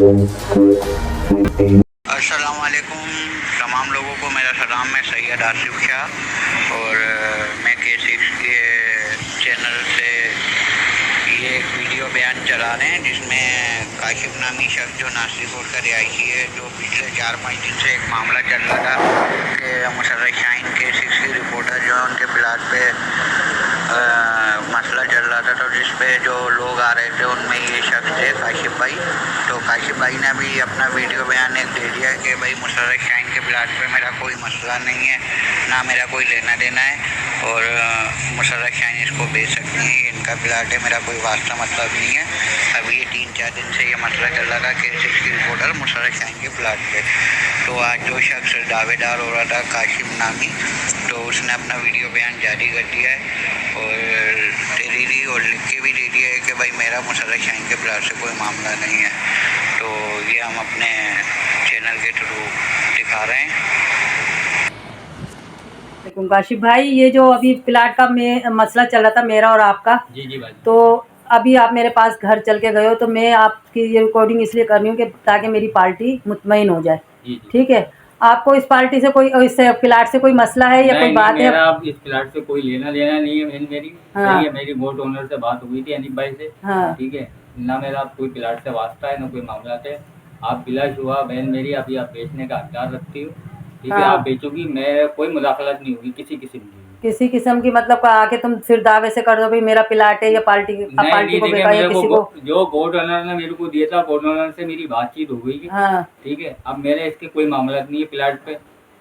अस्सलाम वालेकुम तमाम लोगों को मेरा सलाम। मैं सैयद आसिफ शाह और मैं K6 के चैनल से ये एक वीडियो बयान चला रहे हैं जिसमें काशिफ नामी शख्स जो नासिर का रिहायशी है, जो पिछले 4-5 दिन से एक मामला चल रहा था कि मुशर्रफ शाहीन K6 की रिपोर्टर जो है उनके प्लाट पे मसला चल रहा था, तो जिस पे जो लोग आ रहे थे उनमें ये शख्स थे काशिफ भाई। तो काशिफ भाई ने भी अपना वीडियो बयान एक दे दिया कि भाई मुशर्रफ शाहीन के प्लाट पे मेरा कोई मसला नहीं है, ना मेरा कोई लेना देना है, और मुशर्रफ शाहीन इसको बेच सकती हैं, इनका प्लाट है, मेरा कोई वास्ता मतलब नहीं है। अभी ये 3-4 दिन से ये मसला चल रहा था K6 की रिपोर्टर मुशर्रफ शाहीन के प्लाट पे। तो आज जो शख्स दावेदार हो रहा था काशिफ नामी, तो उसने अपना वीडियो बयान जारी कर दिया है और तहरीरी और लिख के भी दे दिया है कि भाई मेरा मुशर्रफ शाहीन के प्लाट से कोई मामला नहीं है। तो ये हम अपने चैनल के थ्रू दिखा रहे हैं। काशिफ भाई, ये जो अभी प्लाट का मसला चल रहा था मेरा और आपका, जी भाई, तो अभी आप मेरे पास घर चल के गए हो, तो मैं आपकी ये रिकॉर्डिंग इसलिए कर रही हूँ कि ताकि मेरी पार्टी मुतमईन हो जाए। ठीक है, आपको इस पार्टी से कोई, इस प्लाट से कोई मसला है या कोई बात है? मेरा इस प्लाट से कोई लेना देना नहीं है। मेरी हाँ। सही है, मेरी बोट ओनर से बात हुई थी अनिप भाई से। हाँ। ठीक है, ना मेरा कोई प्लाट से वास्ता है ना कोई मामला है। आप बिला शुबा बहन मेरी, अभी आप बेचने का हकदार रखती हो। ठीक है, आप बेचोगी, मैं कोई मुदाखलत नहीं होगी किसी किस्म की, किसी किस्म की, मतलब आके तुम फिर दावे से कर दो भाई मेरा प्लाट है या पार्टी को बेचा या किसी को। जो बोर्ड ओनर ने मेरे को दिया था, बोर्ड ओनर से मेरी बातचीत हो गई। हाँ। ठीक है, अब मेरे इसके कोई मामला नहीं है प्लाट पे,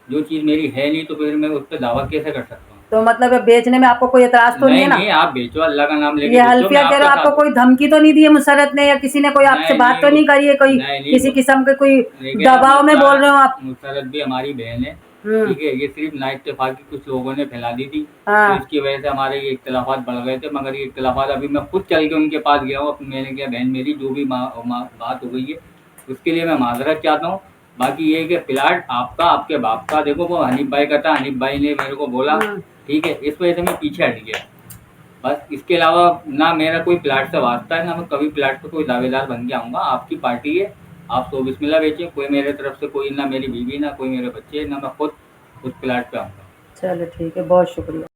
जो चीज मेरी है नहीं तो फिर मैं उस पर दावा कैसे कर सकता हूँ? तो मतलब बेचने में आपको कोई एतराज तो नहीं है ना? नहीं, आप बेचो, अल्लाह का नाम लेके ये हल्फिया कह रहे हो, आपको कोई धमकी तो नहीं दी है मुशर्रफ ने, या किसी ने कोई आपसे बात तो नहीं करी है, कोई किसी किस्म के कोई दबाव में बोल रहे हो आप? मुशर्रफ भी हमारी बहन है। ठीक है, ये सिर्फ ना इत्तेफाकी कुछ लोगों ने फैला दी थी। हाँ। तो इसकी वजह से हमारे ये इख्तिलाफात बढ़ गए थे, मगर ये इख्तिलाफात अभी मैं खुद चल के उनके पास गया हूँ। मैंने क्या, बहन मेरी जो भी बात हो गई है उसके लिए मैं माजरत चाहता हूँ। बाकी ये कि प्लाट आपका, आपके बाप का, देखो वो हनीफ भाई का था, हनीफ भाई ने मेरे को बोला। ठीक है, इस वजह से मैं पीछे हट गया बस। इसके अलावा ना मेरा कोई प्लाट से वास्ता है, ना मैं कभी प्लाट पे कोई दावेदार बन के आऊँगा। आपकी पार्टी है, आप तो बिस्मिल्लाह बेचें, कोई मेरे तरफ से कोई, ना मेरी बीवी, ना कोई मेरे बच्चे, ना मैं खुद उस प्लाट पे आऊँगा। चलो ठीक है, बहुत शुक्रिया।